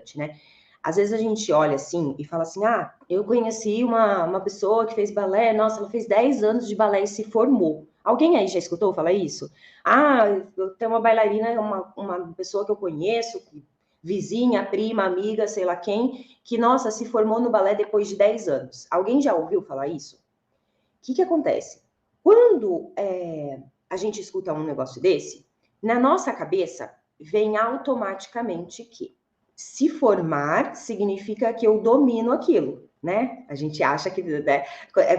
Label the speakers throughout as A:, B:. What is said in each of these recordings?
A: importante, né? Às vezes a gente olha assim e fala assim, ah, eu conheci uma pessoa que fez balé, nossa, ela fez 10 anos de balé e se formou. Alguém aí já escutou falar isso? Ah, eu tenho uma bailarina, uma pessoa que eu conheço, vizinha, prima, amiga, sei lá quem, que, nossa, se formou no balé depois de 10 anos. Alguém já ouviu falar isso? O que acontece? Quando a gente escuta um negócio desse, na nossa cabeça vem automaticamente que se formar significa que eu domino aquilo, né? A gente acha que, né,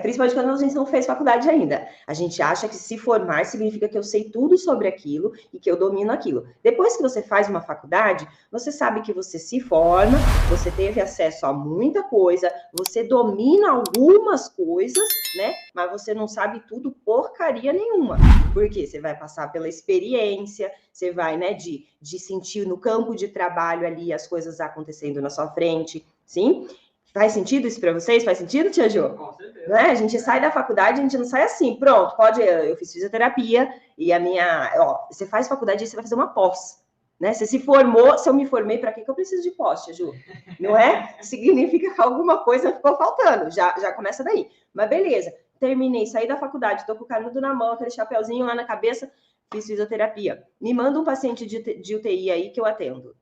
A: principalmente quando a gente não fez faculdade ainda, a gente acha que se formar significa que eu sei tudo sobre aquilo e que eu domino aquilo. Depois que você faz uma faculdade, você sabe que você se forma, você teve acesso a muita coisa, você domina algumas coisas, né? Mas você não sabe tudo porcaria nenhuma. Porque você vai passar pela experiência, você vai, né, de sentir no campo de trabalho ali as coisas acontecendo na sua frente, sim? Faz sentido isso para vocês? Faz sentido, Tia Jo?
B: Com certeza.
A: Né? A gente sai da faculdade, a gente não sai assim, pronto, pode, eu fiz fisioterapia e a minha, ó, você faz faculdade e você vai fazer uma pós, né? Você se formou, se eu me formei, para que eu preciso de pós, Tia Ju? Não é? Significa que alguma coisa ficou faltando, já começa daí. Mas beleza, terminei, saí da faculdade, tô com o canudo na mão, aquele chapeuzinho lá na cabeça, fiz fisioterapia. Me manda um paciente de UTI aí que eu atendo.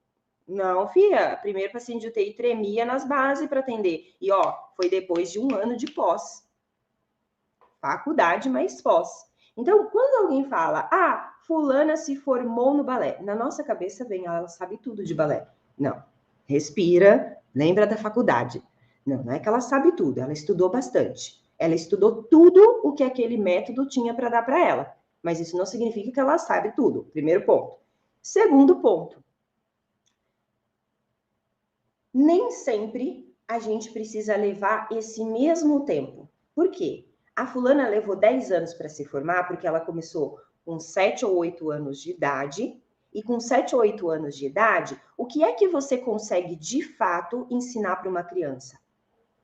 A: Não, filha, primeiro paciente de UTI tremia nas bases para atender. E, ó, foi depois de um ano de pós. Faculdade, mas pós. Então, quando alguém fala, ah, fulana se formou no balé, na nossa cabeça vem, ela sabe tudo de balé. Não. Respira, lembra da faculdade. Não é que ela sabe tudo, ela estudou bastante. Ela estudou tudo o que aquele método tinha para dar para ela. Mas isso não significa que ela sabe tudo. Primeiro ponto. Segundo ponto. Nem sempre a gente precisa levar esse mesmo tempo. Por quê? A fulana levou 10 anos para se formar porque ela começou com 7 ou 8 anos de idade. E com 7 ou 8 anos de idade, o que é que você consegue de fato ensinar para uma criança?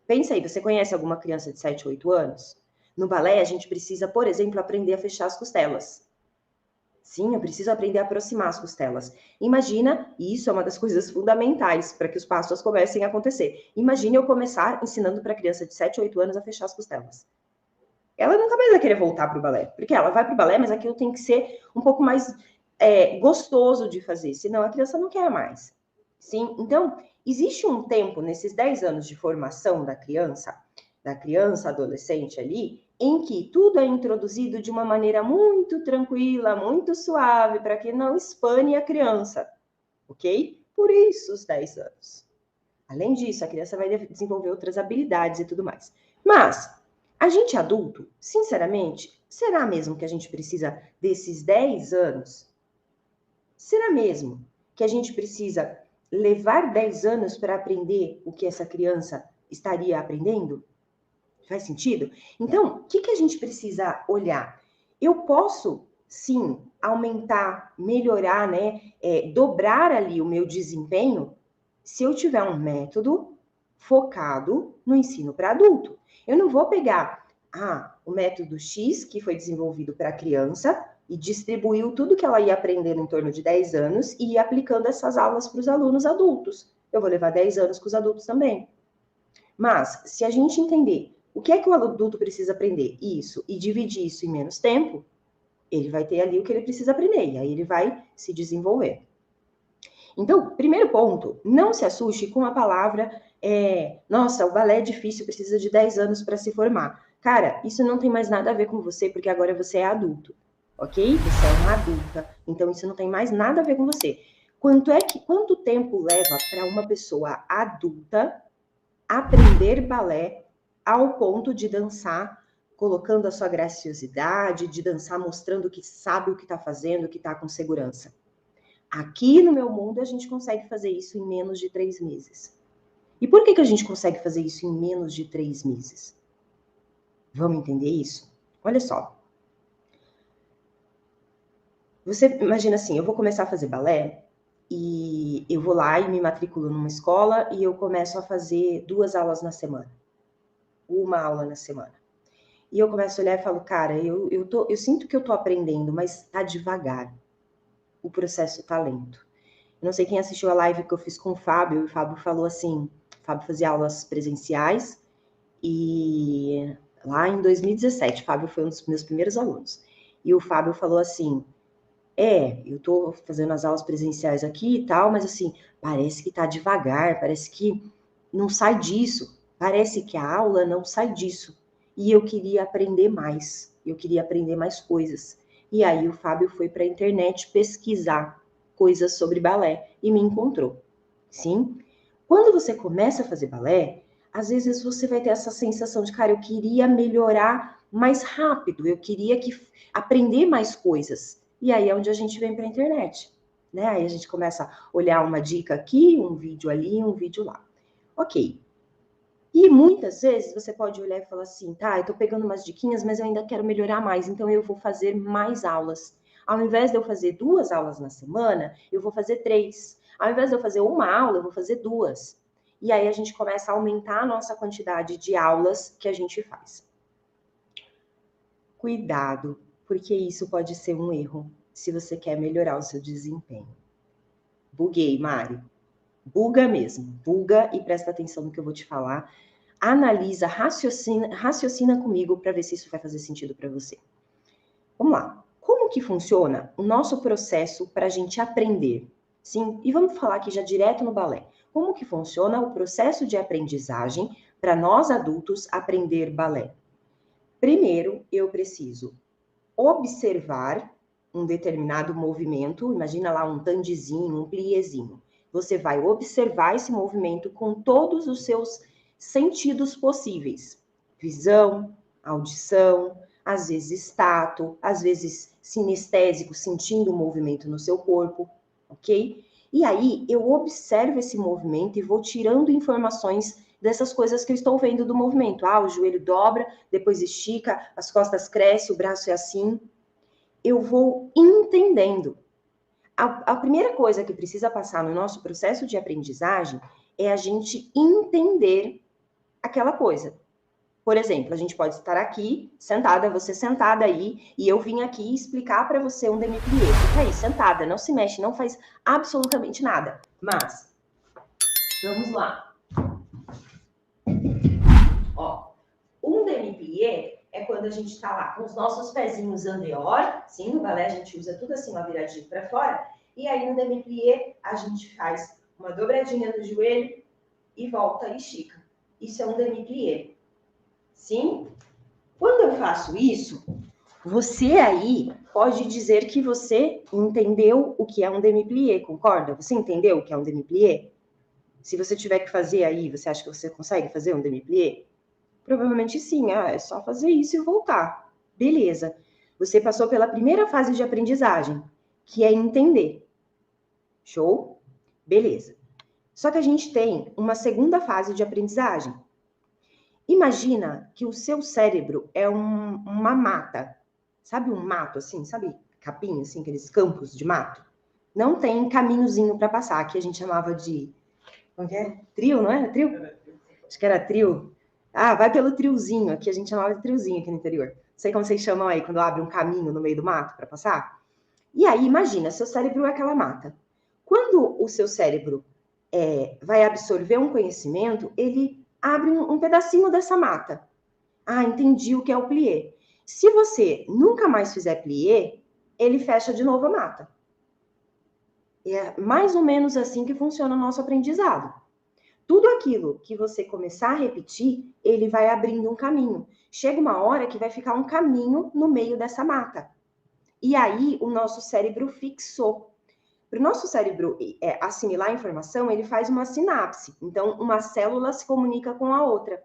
A: Pensa aí, você conhece alguma criança de 7 ou 8 anos? No balé, a gente precisa, por exemplo, aprender a fechar as costelas. Sim, eu preciso aprender a aproximar as costelas. Imagina, e isso é uma das coisas fundamentais para que os passos comecem a acontecer. Imagine eu começar ensinando para a criança de 7, 8 anos a fechar as costelas. Ela nunca mais vai querer voltar para o balé, porque ela vai para o balé, mas aquilo tem que ser um pouco mais gostoso de fazer, senão a criança não quer mais. Sim, então, existe um tempo nesses 10 anos de formação da criança, adolescente ali, em que tudo é introduzido de uma maneira muito tranquila, muito suave, para que não espane a criança, ok? Por isso os 10 anos. Além disso, a criança vai desenvolver outras habilidades e tudo mais. Mas, a gente adulto, sinceramente, será mesmo que a gente precisa desses 10 anos? Será mesmo que a gente precisa levar 10 anos para aprender o que essa criança estaria aprendendo? Faz sentido? Então, o que a gente precisa olhar? Eu posso, sim, aumentar, melhorar, né? Dobrar ali o meu desempenho se eu tiver um método focado no ensino para adulto. Eu não vou pegar o método X, que foi desenvolvido para criança, e distribuiu tudo que ela ia aprender em torno de 10 anos e ir aplicando essas aulas para os alunos adultos. Eu vou levar 10 anos com os adultos também. Mas, se a gente entender o que é que o adulto precisa aprender, isso, e dividir isso em menos tempo, ele vai ter ali o que ele precisa aprender, e aí ele vai se desenvolver. Então, primeiro ponto, não se assuste com a palavra, nossa, o balé é difícil, precisa de 10 anos para se formar. Cara, isso não tem mais nada a ver com você, porque agora você é adulto, ok? Você é uma adulta, então isso não tem mais nada a ver com você. Quanto tempo leva para uma pessoa adulta aprender balé ao ponto de dançar, colocando a sua graciosidade, de dançar mostrando que sabe o que está fazendo, que está com segurança? Aqui no meu mundo, a gente consegue fazer isso em menos de 3 meses. E por que a gente consegue fazer isso em menos de 3 meses? Vamos entender isso? Olha só. Você imagina assim, eu vou começar a fazer balé e eu vou lá e me matriculo numa escola e eu começo a fazer 2 aulas na semana. 1 aula na semana. E eu começo a olhar e falo, cara, eu sinto que eu tô aprendendo, mas tá devagar. O processo tá lento. Eu não sei quem assistiu a live que eu fiz com o Fábio, e o Fábio falou assim, o Fábio fazia aulas presenciais, e lá em 2017, o Fábio foi um dos meus primeiros alunos. E o Fábio falou assim, eu tô fazendo as aulas presenciais aqui e tal, mas assim, parece que tá devagar, parece que não sai disso, parece que a aula não sai disso. E eu queria aprender mais, eu queria aprender mais coisas. E aí o Fábio foi para a internet pesquisar coisas sobre balé e me encontrou. Sim? Quando você começa a fazer balé, às vezes você vai ter essa sensação de, cara, eu queria melhorar mais rápido, eu queria aprender mais coisas. E aí é onde a gente vem para a internet, né? Aí a gente começa a olhar uma dica aqui, um vídeo ali, um vídeo lá. Ok. E muitas vezes você pode olhar e falar assim, tá, eu tô pegando umas diquinhas, mas eu ainda quero melhorar mais, então eu vou fazer mais aulas. Ao invés de eu fazer 2 aulas na semana, eu vou fazer 3. Ao invés de eu fazer uma aula, eu vou fazer 2. E aí a gente começa a aumentar a nossa quantidade de aulas que a gente faz. Cuidado, porque isso pode ser um erro se você quer melhorar o seu desempenho. Buguei, Mari. Buga mesmo. Buga e presta atenção no que eu vou te falar. Analisa, raciocina comigo para ver se isso vai fazer sentido para você. Vamos lá. Como que funciona o nosso processo para a gente aprender? Sim, e vamos falar aqui já direto no balé. Como que funciona o processo de aprendizagem para nós adultos aprender balé? Primeiro, eu preciso observar um determinado movimento, imagina lá um tandezinho, um pliézinho. Você vai observar esse movimento com todos os seus sentidos possíveis. Visão, audição, às vezes tato, às vezes sinestésico, sentindo o movimento no seu corpo, ok? E aí eu observo esse movimento e vou tirando informações dessas coisas que eu estou vendo do movimento. Ah, o joelho dobra, depois estica, as costas crescem, o braço é assim. Eu vou entendendo. A primeira coisa que precisa passar no nosso processo de aprendizagem é a gente entender aquela coisa. Por exemplo, a gente pode estar aqui, sentada, você sentada aí, e eu vim aqui explicar para você um demi-plié. Fica aí, sentada, não se mexe, não faz absolutamente nada. Mas, vamos lá. Ó, um demi-plié é quando a gente está lá com os nossos pezinhos anterior, sim, no balé a gente usa tudo assim, uma viradinha para fora, e aí no demi-plié a gente faz uma dobradinha no joelho e volta e estica. Isso é um demi-plié, sim? Quando eu faço isso, você aí pode dizer que você entendeu o que é um demi-plié, concorda? Você entendeu o que é um demi-plié? Se você tiver que fazer aí, você acha que você consegue fazer um demi-plié? Provavelmente sim, é só fazer isso e voltar. Beleza. Você passou pela primeira fase de aprendizagem, que é entender. Show? Beleza. Só que a gente tem uma segunda fase de aprendizagem. Imagina que o seu cérebro é uma mata. Sabe um mato assim? Sabe capim, assim, aqueles campos de mato? Não tem caminhozinho para passar. Aqui a gente chamava de... Como que é? Trio, não era? Trio? Acho que era trio. Ah, vai pelo triozinho. Aqui a gente chamava de triozinho aqui no interior. Não sei como vocês chamam aí, quando abre um caminho no meio do mato para passar. E aí, imagina, seu cérebro é aquela mata. Quando o seu cérebro vai absorver um conhecimento, ele abre um pedacinho dessa mata. Ah, entendi o que é o plié. Se você nunca mais fizer plié, ele fecha de novo a mata. É mais ou menos assim que funciona o nosso aprendizado. Tudo aquilo que você começar a repetir, ele vai abrindo um caminho. Chega uma hora que vai ficar um caminho no meio dessa mata. E aí o nosso cérebro fixou. Para o nosso cérebro assimilar a informação, ele faz uma sinapse. Então, uma célula se comunica com a outra.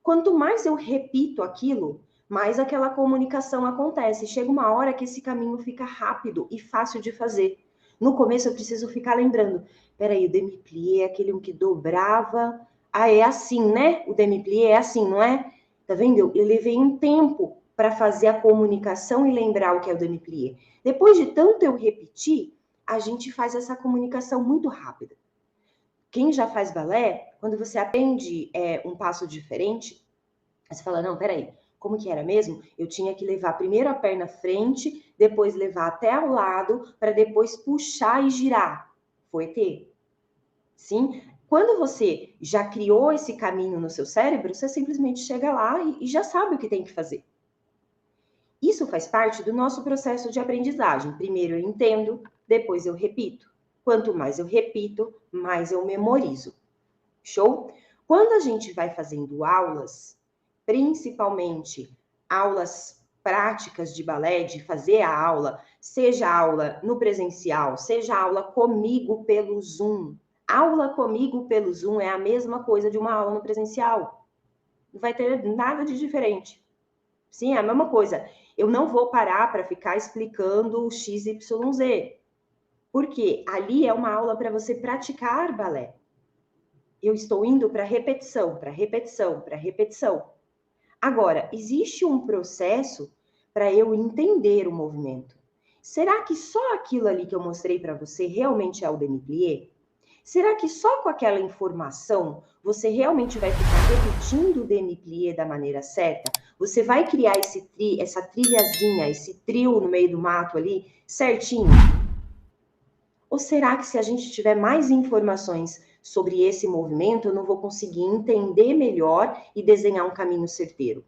A: Quanto mais eu repito aquilo, mais aquela comunicação acontece. Chega uma hora que esse caminho fica rápido e fácil de fazer. No começo eu preciso ficar lembrando. Peraí, o demi-plié é aquele que dobrava. Ah, é assim, né? O demi-plié é assim, não é? Tá vendo? Eu levei um tempo para fazer a comunicação e lembrar o que é o demi-plié. Depois de tanto eu repetir, a gente faz essa comunicação muito rápida. Quem já faz balé, quando você aprende um passo diferente, você fala, não, peraí, como que era mesmo? Eu tinha que levar primeiro a perna à frente, depois levar até ao lado, para depois puxar e girar. Fouetté. Sim? Quando você já criou esse caminho no seu cérebro, você simplesmente chega lá e já sabe o que tem que fazer. Isso faz parte do nosso processo de aprendizagem. Primeiro eu entendo, depois eu repito. Quanto mais eu repito, mais eu memorizo. Show? Quando a gente vai fazendo aulas, principalmente aulas práticas de balé, de fazer a aula, seja aula no presencial, seja aula comigo pelo Zoom. Aula comigo pelo Zoom é a mesma coisa de uma aula no presencial. Não vai ter nada de diferente. Sim, é a mesma coisa. Eu não vou parar para ficar explicando o XYZ. Porque ali é uma aula para você praticar balé. Eu estou indo para repetição, para repetição, para repetição. Agora, existe um processo para eu entender o movimento. Será que só aquilo ali que eu mostrei para você realmente é o demi-plié? Será que só com aquela informação você realmente vai ficar repetindo o demi-plié da maneira certa? Você vai criar essa trilhazinha, esse trio no meio do mato ali, certinho? Ou será que se a gente tiver mais informações sobre esse movimento, eu não vou conseguir entender melhor e desenhar um caminho certeiro?